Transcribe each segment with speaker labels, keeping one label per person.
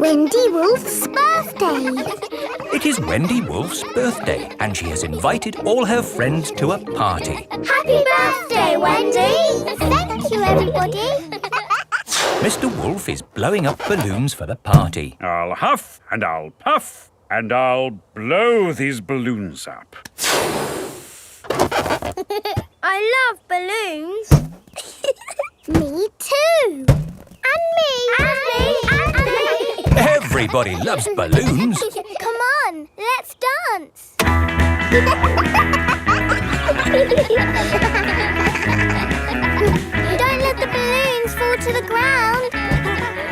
Speaker 1: Wendy Wolf's birthday.
Speaker 2: It is Wendy Wolf's birthday and she has invited all her friends to a party.
Speaker 1: Happy birthday, Wendy! Thank you, everybody.
Speaker 2: Mr. Wolf is blowing up balloons for the party.
Speaker 3: I'll huff and I'll puff and I'll blow these balloons up.
Speaker 1: I love balloons. Me too. And me. And me. And me.
Speaker 2: Everybody loves balloons.
Speaker 1: Come on, let's dance. Don't let the balloons fall to the ground.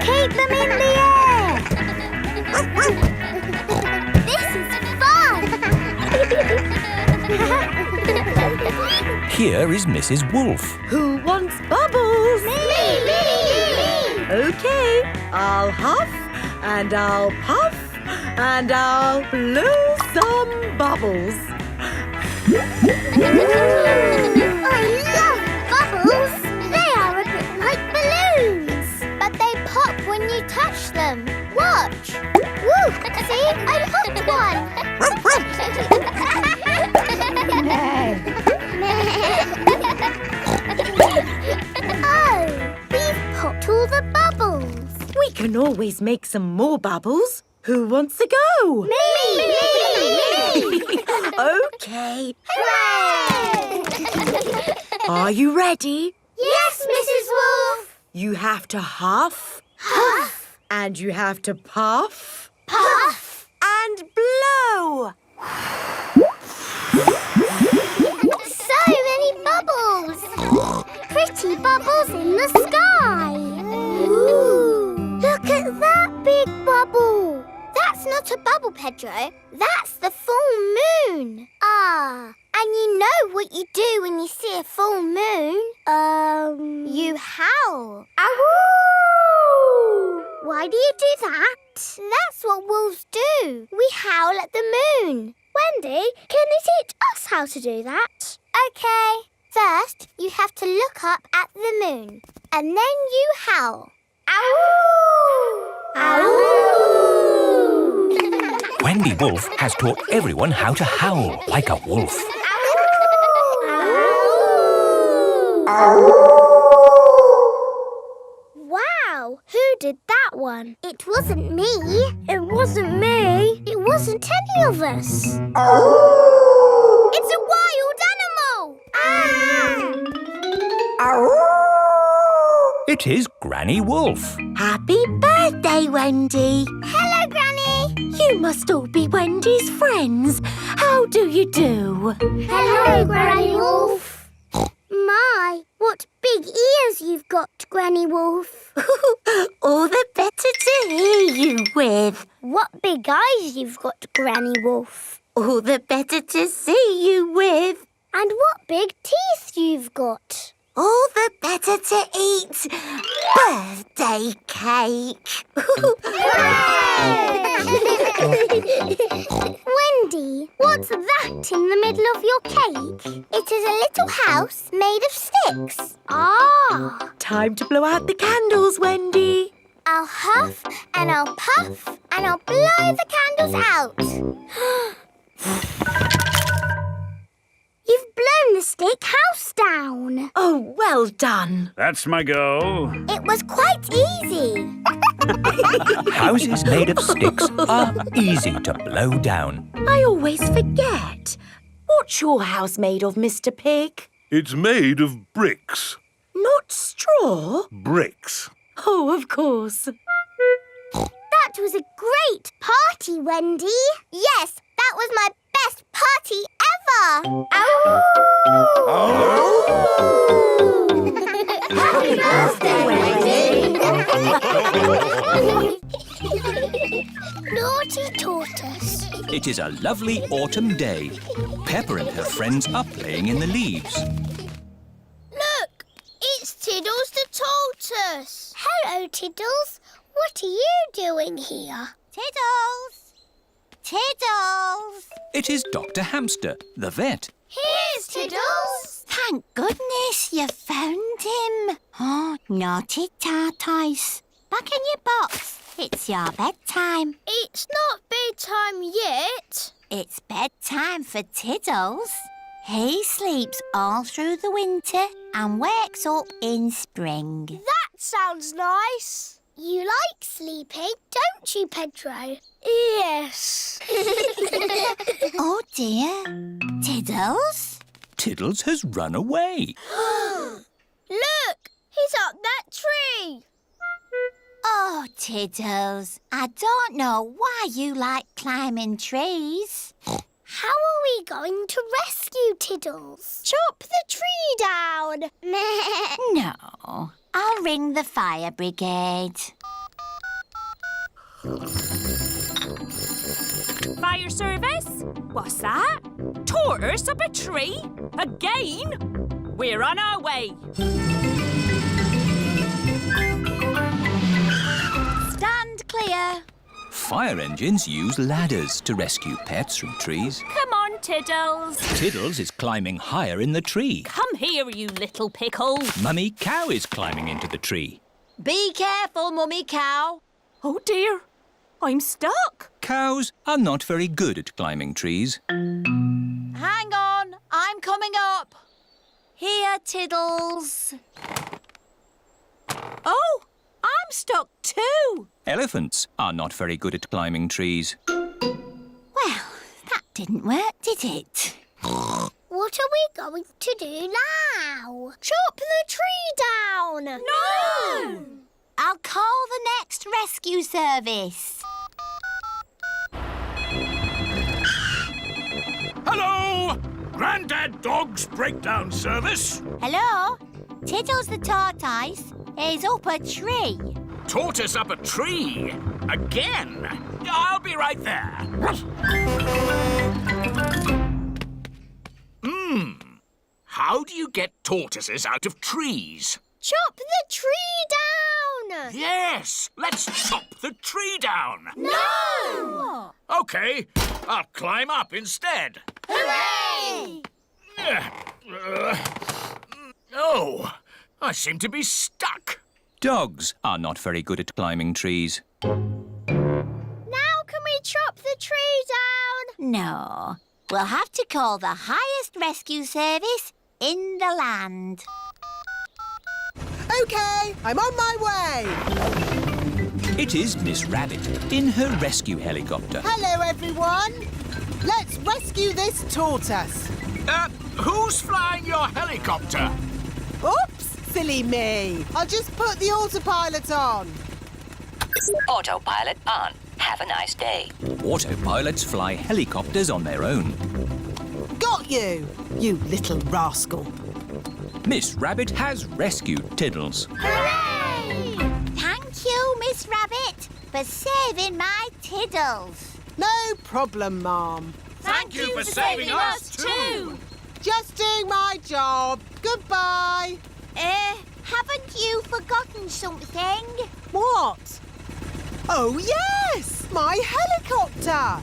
Speaker 1: Keep them in the air. This is fun.
Speaker 2: Here is Mrs. Wolf.
Speaker 4: Who wants bubbles?
Speaker 1: Me.
Speaker 4: Okay, I'll huff and I'll puff and I'll blow some bubbles.
Speaker 1: I love bubbles. They are a bit like balloons, but they pop when you touch them. Watch. Woo! See, I popped one. Oh, we've popped all the bubbles.
Speaker 4: We can always make some more bubbles. Who wants to go?
Speaker 1: Me!
Speaker 4: Okay.
Speaker 1: Hooray!
Speaker 4: Are you ready?
Speaker 1: Yes, Mrs. Wolf.
Speaker 4: You have to huff
Speaker 1: Huff,
Speaker 4: and you have to puff
Speaker 1: puff.
Speaker 4: and blow.
Speaker 1: So many bubbles. Pretty bubbles in the sky. Ooh. Look at that big bubble. That's not a bubble, Pedro. That's the full moon. Ah, and you know what you do when you see a full moon? You howl. Ow! Why do you do that? That's what wolves do. We howl at the moon. Wendy, can you teach us how to do that? Okay. First, you have to look up at the moon. And then you howl. Ow! Ow!
Speaker 2: Wendy Wolf has taught everyone how to howl like a wolf.
Speaker 1: Wow, who did that one? It wasn't me. It wasn't me. It wasn't any of us. It's a wild animal.
Speaker 2: It is Granny Wolf.
Speaker 4: Happy birthday, Wendy.
Speaker 1: Hello, Granny.
Speaker 4: You must all be Wendy's friends. How do you do?
Speaker 1: Hello, Granny Wolf. My, what big ears you've got, Granny Wolf.
Speaker 4: All the better to hear you with.
Speaker 1: What big eyes you've got, Granny Wolf.
Speaker 4: All the better to see you with.
Speaker 1: And what big teeth you've got.
Speaker 4: All the better to eat birthday cake.
Speaker 1: Wendy, what's that in the middle of your cake? It is a little house made of sticks. Ah!
Speaker 4: Time to blow out the candles, Wendy.
Speaker 1: I'll huff and I'll puff and I'll blow the candles out. You've blown the stick house down.
Speaker 4: Oh, well done.
Speaker 3: That's my goal.
Speaker 1: It was quite easy.
Speaker 2: Houses made of sticks are easy to blow down.
Speaker 4: I always forget. What's your house made of, Mr. Pig?
Speaker 5: It's made of bricks.
Speaker 4: Not straw?
Speaker 5: Bricks.
Speaker 4: Oh, of course.
Speaker 1: That was a great party, Wendy. Yes, that was my best party ever. Happy birthday, Wendy. Naughty tortoise.
Speaker 2: It is a lovely autumn day. Peppa and her friends are playing in the leaves.
Speaker 1: Look, it's Tiddles the tortoise. Hello, Tiddles. What are you doing here? Tiddles! Tiddles!
Speaker 2: It is Dr. Hamster, the vet.
Speaker 1: Here's Tiddles.
Speaker 6: Thank goodness you found him. Oh, naughty tortoise. Back in your box.
Speaker 1: It's your bedtime.
Speaker 6: It's not bedtime yet.
Speaker 1: It's bedtime for Tiddles. He sleeps all through the winter and wakes up in spring.
Speaker 6: That sounds nice.
Speaker 1: You like sleeping, don't you, Pedro?
Speaker 6: Yes.
Speaker 1: Oh, dear. Tiddles?
Speaker 2: Tiddles has run away.
Speaker 6: Look, he's up that tree.
Speaker 1: Oh, Tiddles, I don't know why you like climbing trees. How are we going to rescue Tiddles?
Speaker 6: Chop the tree down.
Speaker 1: No, I'll ring the fire brigade.
Speaker 7: Fire service? What's that? Tortoise up a tree? Again? We're on our way.
Speaker 1: Stand clear.
Speaker 2: Fire engines use ladders to rescue pets from trees.
Speaker 7: Come on, Tiddles.
Speaker 2: Tiddles is climbing higher in the tree.
Speaker 7: Come here, you little pickle.
Speaker 2: Mummy Cow is climbing into the tree.
Speaker 4: Be careful, Mummy Cow.
Speaker 7: Oh, dear. I'm stuck.
Speaker 2: Cows are not very good at climbing trees.
Speaker 4: Hang on, I'm coming up. Here, Tiddles. Oh, I'm stuck too.
Speaker 2: Elephants are not very good at climbing trees.
Speaker 1: Well, that didn't work, did it? What are we going to do now?
Speaker 6: Chop the tree down.
Speaker 7: No!
Speaker 1: I'll call the next rescue service.
Speaker 3: Hello! Grandad Dog's breakdown service.
Speaker 1: Hello? Tiddles the tortoise is up a tree.
Speaker 3: Tortoise up a tree. Again. I'll be right there. How do you get tortoises out of trees?
Speaker 6: Chop the tree down.
Speaker 3: Yes, let's chop the tree down.
Speaker 6: No!
Speaker 3: Okay, I'll climb up instead.
Speaker 6: Hooray!
Speaker 3: Oh, I seem to be stuck.
Speaker 2: Dogs are not very good at climbing trees.
Speaker 6: Now can we chop the tree down?
Speaker 1: No, we'll have to call the highest rescue service in the land.
Speaker 4: OK, I'm on my way.
Speaker 2: It is Miss Rabbit in her rescue helicopter.
Speaker 4: Hello, everyone. Let's rescue this tortoise.
Speaker 3: Who's flying your helicopter?
Speaker 4: Oops, silly me. I'll just put the autopilot on.
Speaker 8: Autopilot on. Have a nice day.
Speaker 2: Autopilots fly helicopters on their own.
Speaker 4: Got you, you little rascal.
Speaker 2: Miss Rabbit has rescued Tiddles.
Speaker 1: Hooray! Thank you, Miss Rabbit, for saving my Tiddles.
Speaker 4: No problem, Ma'am.
Speaker 3: Thank you for saving us too.
Speaker 4: Just doing my job. Goodbye.
Speaker 1: Haven't you forgotten something?
Speaker 4: What? Oh, yes! My helicopter!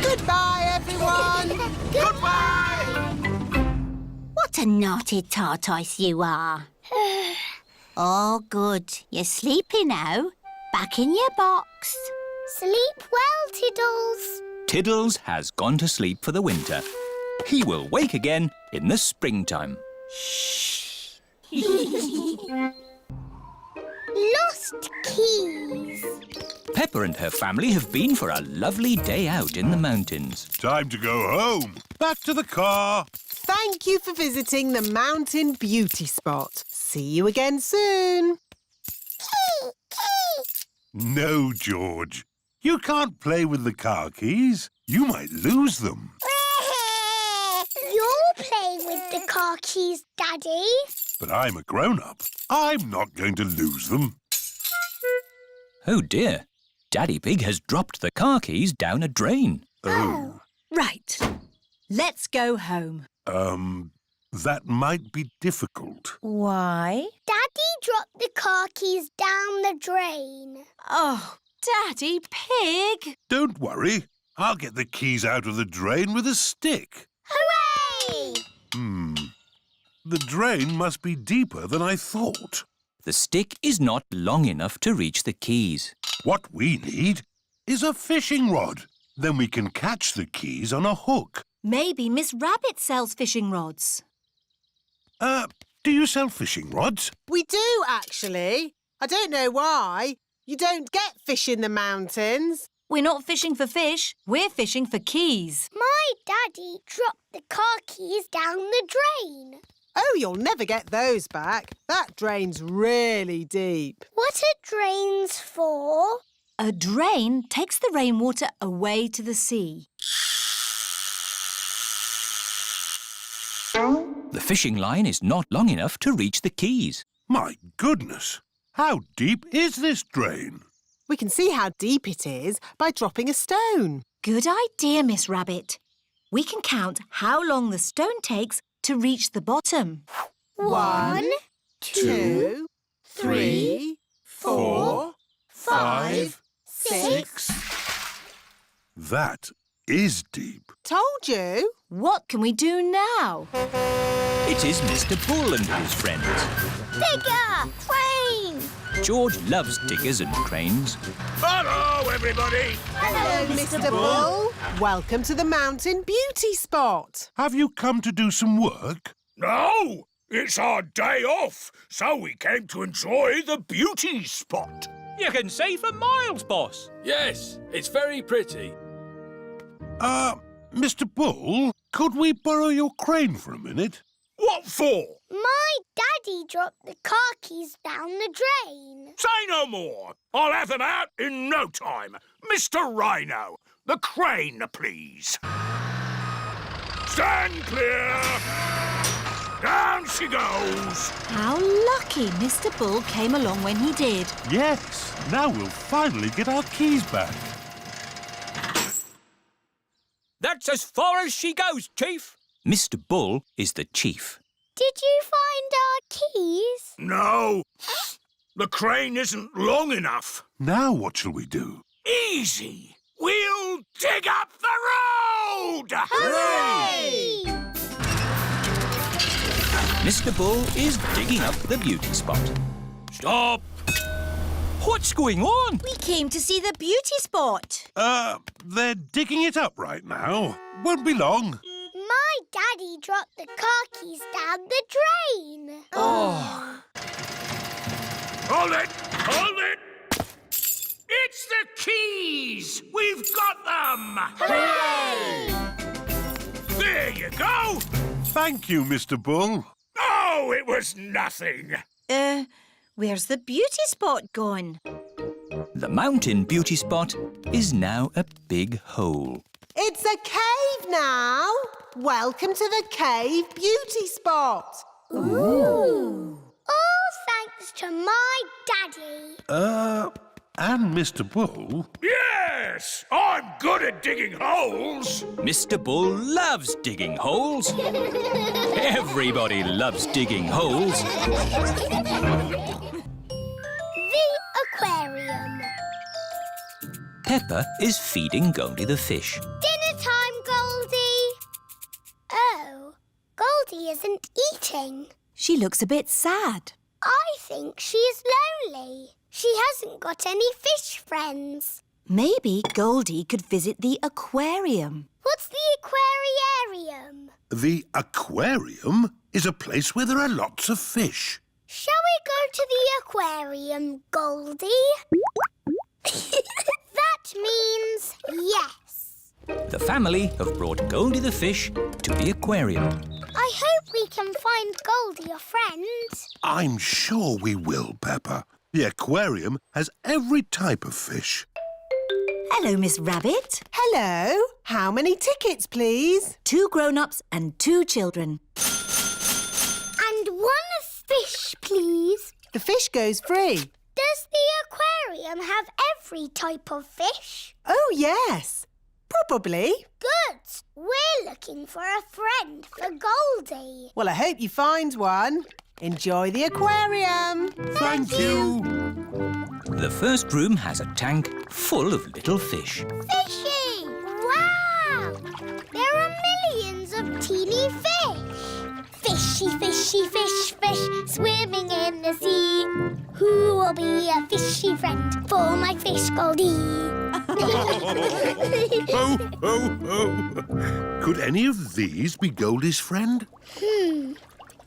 Speaker 4: Goodbye, everyone!
Speaker 3: Goodbye!
Speaker 1: What a naughty tortoise you are. Oh, good. You're sleepy now. Back in your box. Sleep well, Tiddles.
Speaker 2: Tiddles has gone to sleep for the winter. He will wake again in the springtime.
Speaker 1: Lost keys.
Speaker 2: Peppa and her family have been for a lovely day out in the mountains.
Speaker 5: Time to go home. Back to the car.
Speaker 4: Thank you for visiting the Mountain Beauty Spot. See you again soon.
Speaker 5: No, George. You can't play with the car keys. You might lose them.
Speaker 1: You're playing with the car keys, Daddy.
Speaker 5: But I'm a grown-up. I'm not going to lose them.
Speaker 2: Oh dear, Daddy Pig has dropped the car keys down a drain.
Speaker 5: Oh.
Speaker 4: Right. Let's go home.
Speaker 5: That might be difficult.
Speaker 4: Why?
Speaker 1: Daddy dropped the car keys down the drain.
Speaker 4: Oh, Daddy Pig.
Speaker 5: Don't worry. I'll get the keys out of the drain with a stick.
Speaker 1: Hooray!
Speaker 5: The drain must be deeper than I thought.
Speaker 2: The stick is not long enough to reach the keys.
Speaker 5: What we need is a fishing rod. Then we can catch the keys on a hook.
Speaker 9: Maybe Miss Rabbit sells fishing rods.
Speaker 5: Do you sell fishing rods?
Speaker 4: We do, actually. I don't know why. You don't get fish in the mountains.
Speaker 9: We're not fishing for fish. We're fishing for keys.
Speaker 6: My daddy dropped the car keys down the drain.
Speaker 4: Oh, you'll never get those back. That drain's really deep.
Speaker 6: What are drains for?
Speaker 9: A drain takes the rainwater away to the sea.
Speaker 2: The fishing line is not long enough to reach the keys.
Speaker 5: My goodness! How deep is this drain?
Speaker 4: We can see how deep it is by dropping a stone.
Speaker 9: Good idea, Miss Rabbit. We can count how long the stone takes to reach the bottom.
Speaker 4: 1, 2, 3, 4, 5, 6.
Speaker 5: That is deep.
Speaker 4: Told you.
Speaker 9: What can we do now?
Speaker 2: It is Mr. Bull and his friends.
Speaker 6: Digger! Crane!
Speaker 2: George loves diggers and cranes.
Speaker 3: Hello, everybody.
Speaker 4: Hello, Mr. Bull. Welcome to the mountain beauty spot.
Speaker 5: Have you come to do some work?
Speaker 3: No, it's our day off, so we came to enjoy the beauty spot.
Speaker 2: You can see for miles, boss.
Speaker 10: Yes, it's very pretty.
Speaker 5: Mr. Bull, could we borrow your crane for a minute?
Speaker 3: What for?
Speaker 6: My daddy dropped the car keys down the drain.
Speaker 3: Say no more. I'll have them out in no time. Mr. Rhino, the crane, please. Stand clear. Down she goes.
Speaker 9: How lucky Mr. Bull came along when he did.
Speaker 5: Yes, now we'll finally get our keys back.
Speaker 2: That's as far as she goes, Chief. Mr. Bull is the chief.
Speaker 6: Did you find our keys?
Speaker 3: No, the crane isn't long enough.
Speaker 5: Now what shall we do?
Speaker 3: Easy. We'll dig up the road.
Speaker 6: Hooray!
Speaker 2: Mr. Bull is digging up the beauty spot. Stop! What's going on?
Speaker 9: We came to see the beauty spot.
Speaker 5: They're digging it up right now. Won't be long.
Speaker 6: My daddy dropped the car keys down the drain.
Speaker 3: Hold it! Hold it! It's the keys! We've got them!
Speaker 6: Hooray!
Speaker 3: There you go!
Speaker 5: Thank you, Mr. Bull.
Speaker 3: Oh, it was nothing.
Speaker 9: Where's the beauty spot gone?
Speaker 2: The mountain beauty spot is now a big hole.
Speaker 4: It's a cave now. Welcome to the cave beauty spot.
Speaker 6: Ooh! All thanks to my daddy.
Speaker 5: And Mr. Bull?
Speaker 3: Yes! I'm good at digging holes!
Speaker 2: Mr. Bull loves digging holes. Everybody loves digging holes.
Speaker 6: The aquarium.
Speaker 2: Peppa is feeding Goldie the fish.
Speaker 6: Dinner time, Goldie. Oh, Goldie isn't eating.
Speaker 9: She looks a bit sad.
Speaker 6: I think she's lonely. She hasn't got any fish friends.
Speaker 9: Maybe Goldie could visit the aquarium.
Speaker 6: What's the aquariarium?
Speaker 5: The aquarium is a place where there are lots of fish.
Speaker 6: Shall we go to the aquarium, Goldie? That means yes.
Speaker 2: The family have brought Goldie the fish to the aquarium.
Speaker 6: I hope we can find Goldie a friend.
Speaker 5: I'm sure we will, Peppa. The aquarium has every type of fish.
Speaker 9: Hello, Miss Rabbit.
Speaker 4: Hello. How many tickets, please?
Speaker 9: 2 grown-ups and 2 children.
Speaker 6: And 1 fish, please.
Speaker 4: The fish goes free.
Speaker 6: Does the aquarium have every type of fish?
Speaker 4: Oh, yes. Probably.
Speaker 6: Good. We're looking for a friend for Goldie.
Speaker 4: Well, I hope you find one. Enjoy the aquarium.
Speaker 5: Thank you.
Speaker 2: The first room has a tank full of little fish.
Speaker 6: Fishy! Wow! There are millions of teeny fish. Fishy Fishy, fishy, fish, fish, swimming in the sea. Who will be a fishy friend for my fish Goldie?
Speaker 5: Ho, ho, ho. Could any of these be Goldie's friend?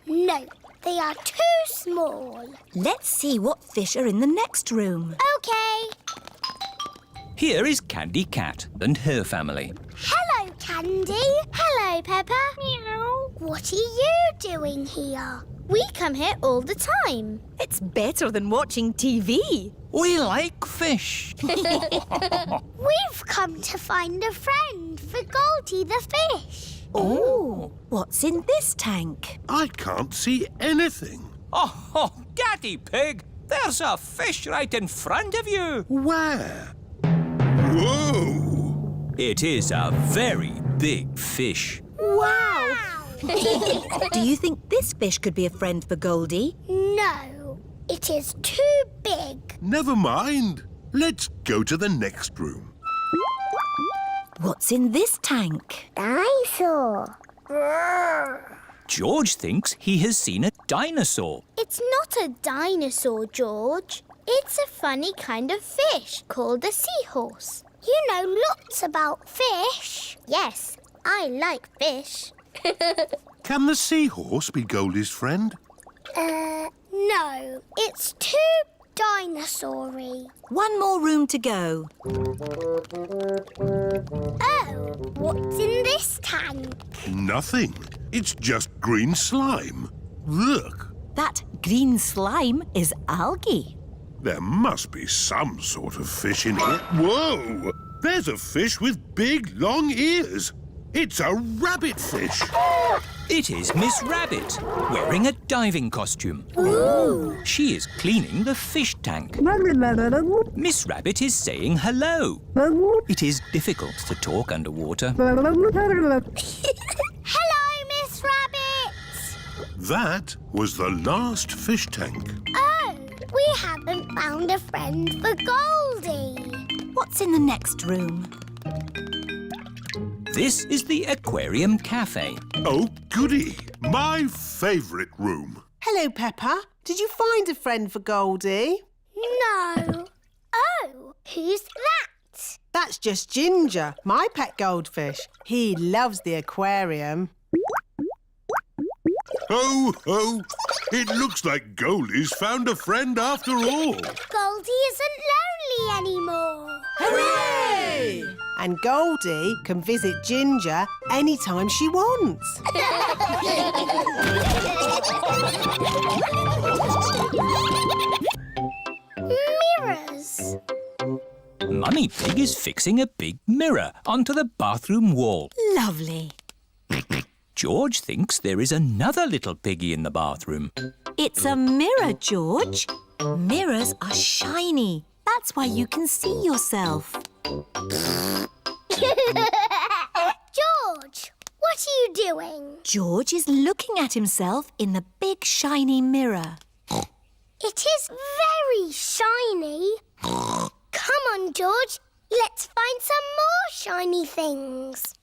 Speaker 6: No, they are too small.
Speaker 9: Let's see what fish are in the next room.
Speaker 6: Okay.
Speaker 2: Here is Candy Cat and her family.
Speaker 6: Hello, Candy. Hello, Peppa. Meow. What are you doing here? We come here all the time.
Speaker 9: It's better than watching TV.
Speaker 2: We like fish.
Speaker 6: We've come to find a friend for Goldie the fish.
Speaker 9: Oh, what's in this tank?
Speaker 5: I can't see anything.
Speaker 2: Oh, Daddy Pig, there's a fish right in front of you.
Speaker 5: Where? Whoa!
Speaker 2: It is a very big fish.
Speaker 6: Wow!
Speaker 9: Do you think this fish could be a friend for Goldie?
Speaker 6: No, it is too big.
Speaker 5: Never mind. Let's go to the next room.
Speaker 9: What's in this tank?
Speaker 6: Dinosaur.
Speaker 2: George thinks he has seen a dinosaur.
Speaker 6: It's not a dinosaur, George. It's a funny kind of fish called a seahorse. You know lots about fish. Yes, I like fish.
Speaker 5: Can the seahorse be Goldie's friend?
Speaker 6: No, it's too dinosaur-y.
Speaker 9: One more room to go.
Speaker 6: Oh, what's in this tank?
Speaker 5: Nothing. It's just green slime. Look,
Speaker 9: That green slime is algae.
Speaker 5: there must be some sort of fish in here. Whoa! There's a fish with big, long ears. It's a rabbit fish.
Speaker 2: It is Miss Rabbit, wearing a diving costume.
Speaker 6: Ooh!
Speaker 2: She is cleaning the fish tank. Miss Rabbit is saying hello. It is difficult to talk underwater.
Speaker 6: Hello, Miss Rabbit!
Speaker 5: That was the last fish tank.
Speaker 6: Oh, we haven't found a friend for Goldie.
Speaker 9: What's in the next room?
Speaker 2: This is the Aquarium Cafe.
Speaker 5: Oh, goody. My favourite room.
Speaker 11: Hello, Peppa. Did you find a friend for Goldie?
Speaker 6: No. Oh, who's that?
Speaker 11: That's just Ginger, my pet goldfish. He loves the aquarium.
Speaker 5: Ho, ho. It looks like Goldie's found a friend after all.
Speaker 6: Goldie isn't lonely anymore.
Speaker 11: Hooray! And Goldie can visit Ginger anytime she wants.
Speaker 6: Mirrors.
Speaker 2: Mummy Pig is fixing a big mirror onto the bathroom wall.
Speaker 9: Lovely.
Speaker 2: George thinks there is another little piggy in the bathroom.
Speaker 9: It's a mirror, George. Mirrors are shiny. That's why you can see yourself.
Speaker 6: George, what are you doing?
Speaker 9: George is looking at himself in the big shiny mirror.
Speaker 6: It is very shiny. Come on, George. Let's find some more shiny things.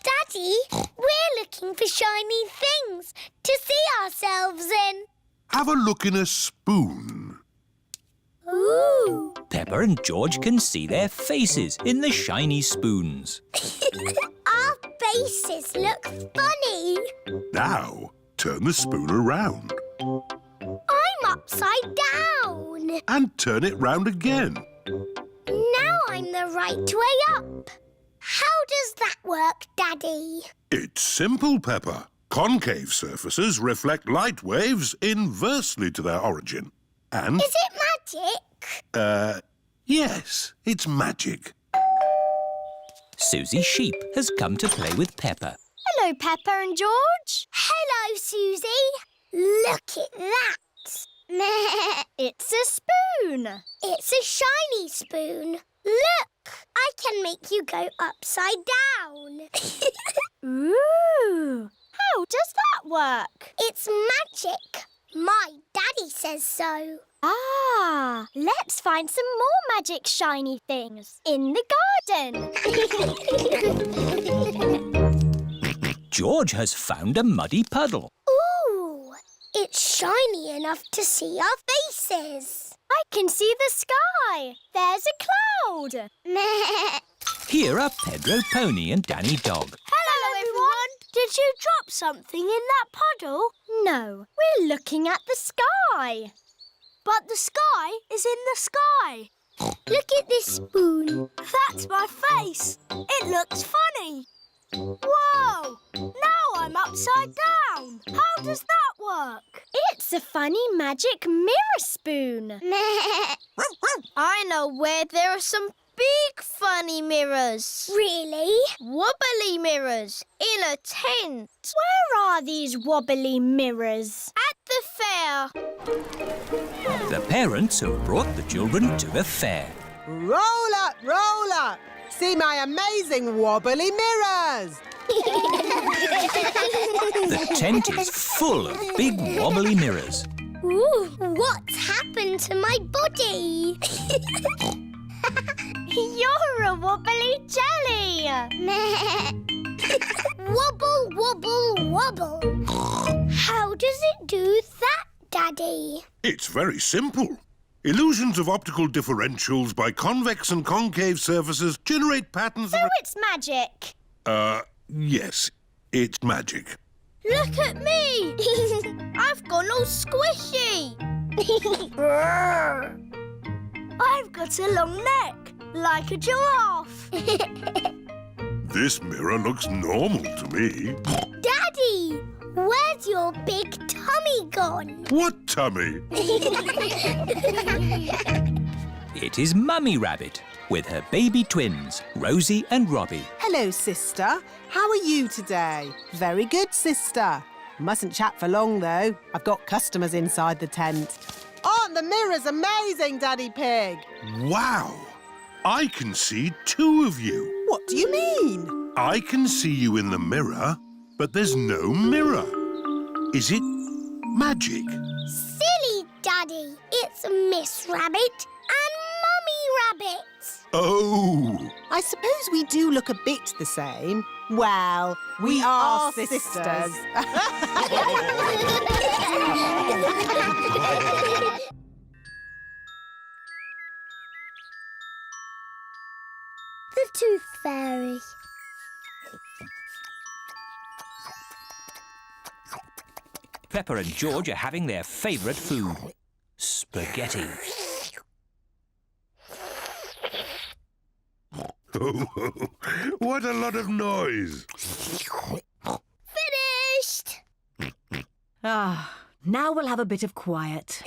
Speaker 6: Daddy, we're looking for shiny things to see ourselves in.
Speaker 5: Have a look in a spoon.
Speaker 6: Ooh.
Speaker 2: Peppa and George can see their faces in the shiny spoons.
Speaker 6: Our faces look funny.
Speaker 5: Now, turn the spoon around
Speaker 6: I'm upside down.
Speaker 5: and turn it round again.
Speaker 6: Now I'm the right way up. How does that work, Daddy?
Speaker 5: It's simple, Peppa. Concave surfaces reflect light waves inversely to their origin. And,
Speaker 6: Is it magic?
Speaker 5: yes, it's magic.
Speaker 2: Susie Sheep has come to play with Peppa.
Speaker 6: Hello, Peppa and George. Hello, Susie. Look at that. It's a spoon. It's a shiny spoon. Look, I can make you go upside down.
Speaker 1: Ooh! How does that work?
Speaker 6: It's magic. My daddy says so.
Speaker 1: Ah, let's find some more magic shiny things in the garden.
Speaker 2: George has found a muddy puddle.
Speaker 6: Ooh, it's shiny enough to see our faces.
Speaker 1: I can see the sky. There's a cloud.
Speaker 6: Meh.
Speaker 2: Here are Pedro Pony and Danny Dog.
Speaker 1: Hello, everyone. Did you drop something in that puddle? No, we're looking at the sky. But the sky is in the sky.
Speaker 6: Look at this spoon.
Speaker 1: That's my face. It looks funny. Whoa! Now I'm upside down. How does that work? It's a funny magic mirror spoon.
Speaker 6: Meh.
Speaker 1: I know where there are some big funny mirrors.
Speaker 6: Really?
Speaker 1: Wobbly mirrors in a tent. Where are these wobbly mirrors? At the fair.
Speaker 2: The parents have brought the children to the fair.
Speaker 11: Roll up, roll up. See my amazing wobbly mirrors.
Speaker 2: The tent is full of big wobbly mirrors.
Speaker 6: Ooh, what's happened to my body?
Speaker 1: You're a wobbly jelly.
Speaker 6: Meh. Wobble, wobble, wobble. How does it do that, Daddy?
Speaker 5: It's very simple. Illusions of optical differentials by convex and concave surfaces generate patterns
Speaker 1: So
Speaker 5: of...
Speaker 1: it's magic.
Speaker 5: Yes, it's magic.
Speaker 1: Look at me. I've gone all squishy. I've got a long neck, like a giraffe.
Speaker 5: This mirror looks normal to me.
Speaker 6: Daddy, where's your big tummy gone?
Speaker 5: What tummy?
Speaker 2: It is Mummy Rabbit with her baby twins, Rosie and Robbie.
Speaker 11: Hello, sister. How are you today? Very good, sister. Mustn't chat for long, though. I've got customers inside the tent. Aren't the mirrors amazing, Daddy Pig?
Speaker 5: Wow! I can see two of you.
Speaker 11: What do you mean?
Speaker 5: I can see you in the mirror, but there's no mirror. Is it magic?
Speaker 6: Silly Daddy, it's Miss Rabbit and Mummy Rabbit.
Speaker 5: Oh!
Speaker 11: I suppose we do look a bit the same. Well, we are sisters.
Speaker 6: The Tooth Fairy.
Speaker 2: Peppa and George are having their favourite food, spaghetti.
Speaker 5: What a lot of noise!
Speaker 6: Finished!
Speaker 9: Ah, now we'll have a bit of quiet.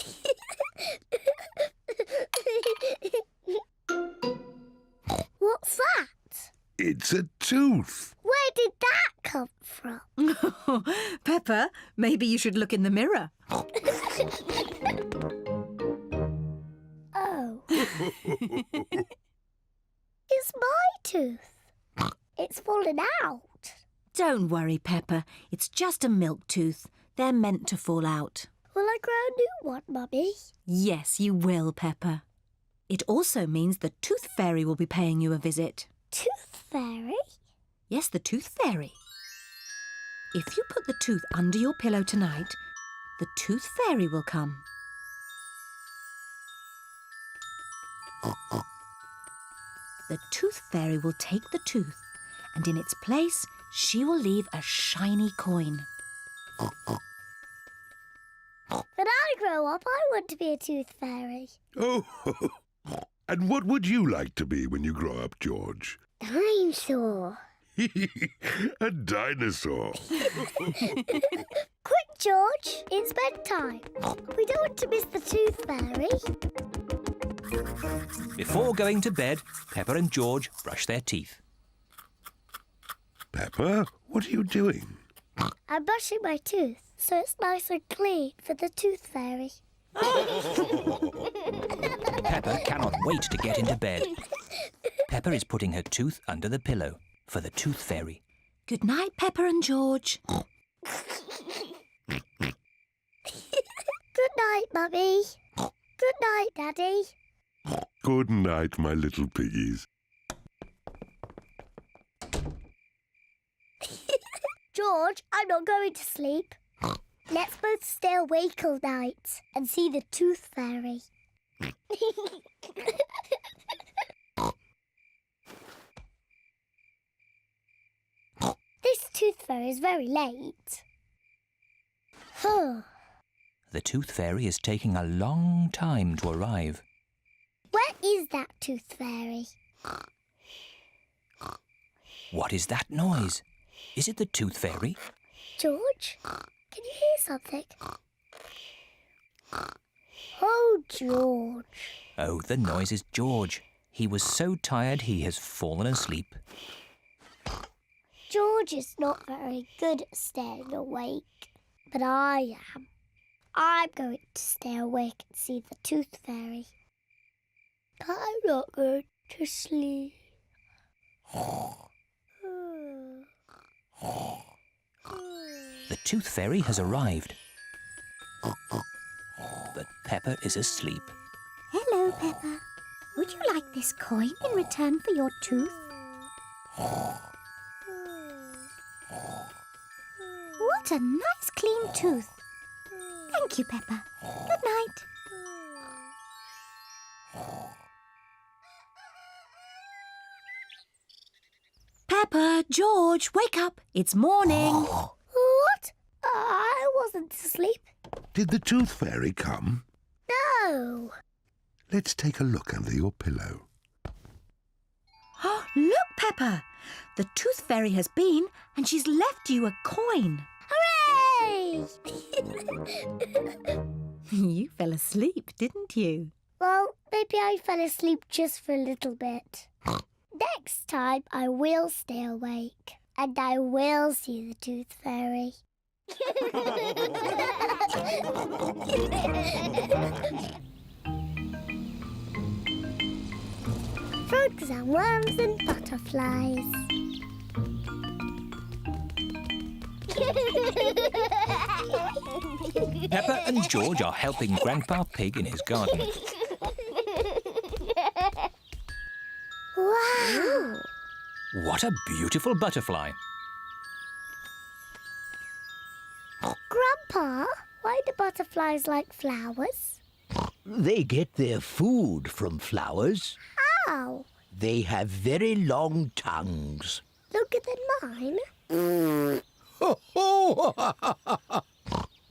Speaker 6: What's that?
Speaker 5: It's a tooth.
Speaker 6: Where did that come from?
Speaker 9: Peppa, maybe you should look in the mirror.
Speaker 6: Oh. It's my tooth. It's fallen out.
Speaker 9: Don't worry, Peppa. It's just a milk tooth. They're meant to fall out.
Speaker 6: Will I grow a new one, Mummy?
Speaker 9: Yes, you will, Peppa. It also means the Tooth Fairy will be paying you a visit.
Speaker 6: Tooth Fairy?
Speaker 9: Yes, the Tooth Fairy. If you put the tooth under your pillow tonight, the Tooth Fairy will come. The Tooth Fairy will take the tooth, and in its place, she will leave a shiny coin.
Speaker 6: When I grow up, I want to be a tooth fairy.
Speaker 5: Oh, and what would you like to be when you grow up, George?
Speaker 6: Dinosaur.
Speaker 5: A dinosaur.
Speaker 6: Quick, George, it's bedtime. We don't want to miss the tooth fairy.
Speaker 2: Before going to bed, Peppa and George brush their teeth.
Speaker 5: Peppa, what are you doing?
Speaker 6: I'm brushing my tooth, so it's nice and clean for the tooth fairy.
Speaker 2: Peppa cannot wait to get into bed. Peppa is putting her tooth under the pillow for the Tooth Fairy.
Speaker 9: Good night, Peppa and George.
Speaker 6: Good night, Mummy. Good night, Daddy.
Speaker 5: Good night, my little piggies.
Speaker 6: George, I'm not going to sleep. Let's both stay awake all night and see the Tooth Fairy. This Tooth Fairy is very late.
Speaker 2: The Tooth Fairy is taking a long time to arrive.
Speaker 6: Where is that Tooth Fairy?
Speaker 2: What is that noise? Is it the Tooth Fairy?
Speaker 6: George, can you hear something? Oh, George.
Speaker 2: Oh, the noise is George. He was so tired he has fallen asleep.
Speaker 6: George is not very good at staying awake, but I am. I'm going to stay awake and see the Tooth Fairy. But I'm not going to sleep.
Speaker 2: The Tooth Fairy has arrived. But Peppa is asleep.
Speaker 1: Hello, Peppa. Would you like this coin in return for your tooth? What a nice clean tooth. Thank you, Peppa. Good night.
Speaker 9: Peppa, George, wake up. It's morning.
Speaker 6: What? I wasn't asleep.
Speaker 5: Did the Tooth Fairy come?
Speaker 6: No.
Speaker 5: Let's take a look under your pillow.
Speaker 9: Look, Peppa. The Tooth Fairy has been and she's left you a coin.
Speaker 6: Hooray!
Speaker 9: You fell asleep, didn't you?
Speaker 6: Well, maybe I fell asleep just for a little bit. Next time I will stay awake and I will see the Tooth Fairy. Frogs and worms and butterflies.
Speaker 2: Peppa and George are helping Grandpa Pig in his garden.
Speaker 6: Wow!
Speaker 2: What a beautiful butterfly.
Speaker 6: Grandpa, why do butterflies like flowers?
Speaker 12: They get their food from flowers.
Speaker 6: How?
Speaker 12: They have very long tongues.
Speaker 6: Longer than mine?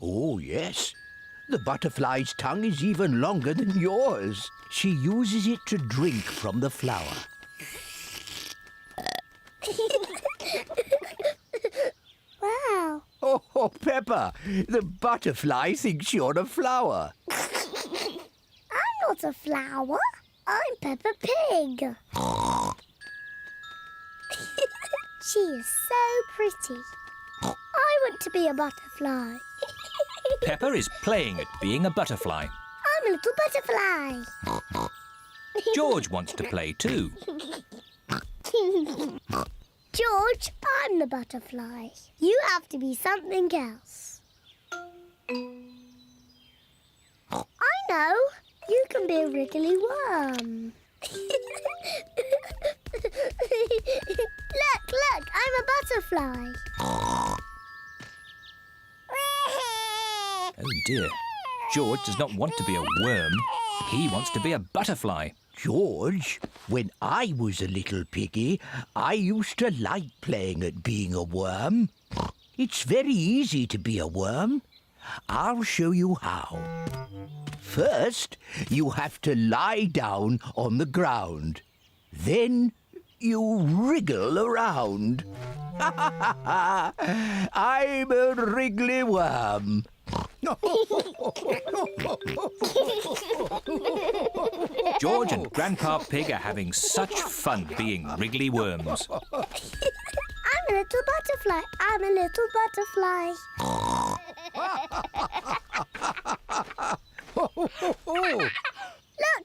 Speaker 12: Oh, yes. The butterfly's tongue is even longer than yours. She uses it to drink from the flower.
Speaker 6: Wow.
Speaker 12: Oh, Peppa, the butterfly thinks you're a flower.
Speaker 6: I'm not a flower. I'm Peppa Pig. She is so pretty. I want to be a butterfly.
Speaker 2: Peppa is playing at being a butterfly.
Speaker 6: I'm a little butterfly.
Speaker 2: George wants to play too.
Speaker 6: George, I'm the butterfly. You have to be something else. I know. You can be a wriggly worm. Look, I'm a butterfly.
Speaker 2: Oh dear. George does not want to be a worm. He wants to be a butterfly.
Speaker 12: George, when I was a little piggy, I used to like playing at being a worm. It's very easy to be a worm. I'll show you how. First, you have to lie down on the ground. Then you wriggle around. I'm a wriggly worm.
Speaker 2: George and Grandpa Pig are having such fun being wriggly worms.
Speaker 6: I'm a little butterfly. I'm a little butterfly.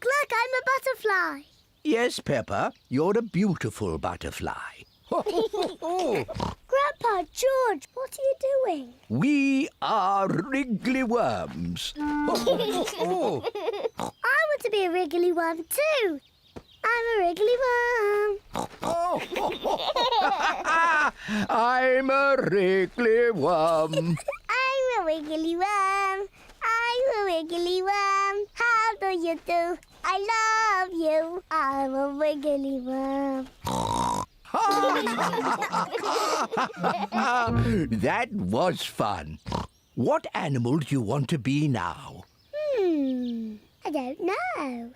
Speaker 6: Look, I'm a butterfly.
Speaker 12: Yes, Peppa, you're a beautiful butterfly.
Speaker 6: Grandpa, George, what are you doing?
Speaker 12: We are wriggly worms.
Speaker 6: I want to be a wriggly worm too. I'm a wriggly worm.
Speaker 12: I'm a wriggly worm.
Speaker 6: I'm a wiggly worm. I'm a wiggly worm. How do you do? I love you. I'm a wiggly worm.
Speaker 12: That was fun. What animal do you want to be now?
Speaker 6: I don't know.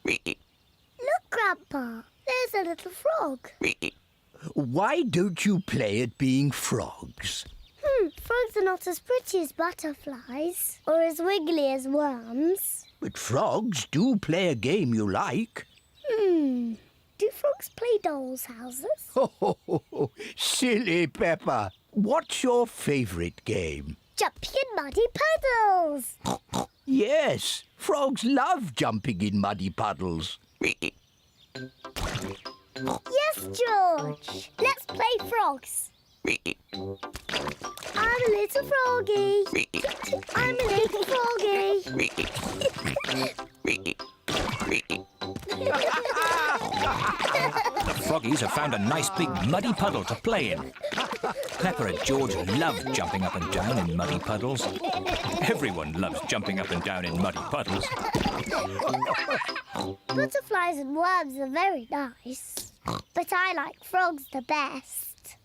Speaker 6: Look, Grandpa. There's a little frog.
Speaker 12: Why don't you play at being frogs?
Speaker 6: Frogs are not as pretty as butterflies or as wiggly as worms.
Speaker 12: But frogs do play a game you like.
Speaker 6: Do frogs play dolls' houses?
Speaker 12: Oh, silly Peppa. What's your favourite game?
Speaker 6: Jumping in muddy puddles.
Speaker 12: Yes, frogs love jumping in muddy puddles.
Speaker 6: Yes, George. Let's play frogs. I'm a little froggy. I'm a little froggy.
Speaker 2: The froggies have found a nice big muddy puddle to play in. Peppa and George love jumping up and down in muddy puddles. Everyone loves jumping up and down in muddy puddles.
Speaker 6: Butterflies and worms are very nice, but I like frogs the best.